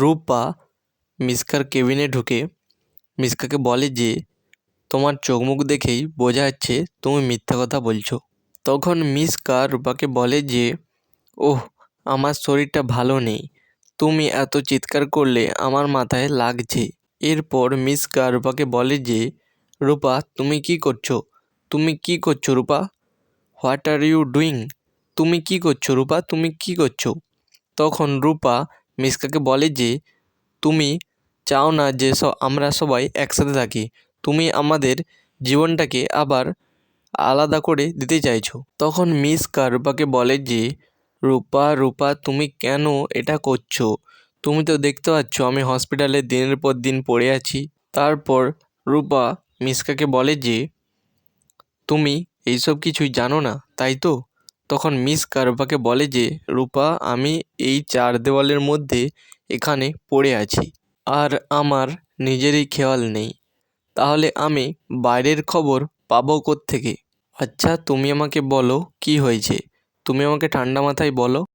রূপা মিশকার কেবিনে ঢুকে মিশকাকে বলে যে তোমার চোখ মুখ দেখেই বোঝা যাচ্ছে তুমি মিথ্যা কথা বলছো। তখন মিশকা রূপাকে বলে যে ওহ, আমার শরীরটা ভালো নেই, তুমি এত চিৎকার করলে আমার মাথায় লাগছে। এরপর মিশকা রূপাকে বলে যে রূপা তুমি কি করছো, তুমি কি করছো রূপা, হোয়াট আর ইউ ডুইং, তুমি কি করছো রূপা, তুমি কি করছো। তখন রূপা মিশকাকে বলে যে তুমি চাও না যে আমরা সবাই একসাথে থাকি, তুমি আমাদের জীবনটাকে আবার আলাদা করে দিতে চাইছো। তখন মিশকা রূপাকে বলে যে রূপা রূপা তুমি কেন এটা করছো, তুমি তো দেখতে পাচ্ছ আমি হসপিটালে দিনের পর দিন পড়ে আছি। তারপর রূপা মিশকাকে বলে যে তুমি এইসব কিছুই জানো না তাই তো। তখন মিশকা রূপাকে বলে যে রূপা আমি এই চার দেওয়ালের মধ্যে এখানে পড়ে আছি, আর আমার নিজেরই খেয়াল নেই, তাহলে আমি বাইরের খবর পাবো কোত্থেকে। আচ্ছা তুমি আমাকে বলো কি হয়েছে, তুমি আমাকে ঠান্ডা মাথায় বলো।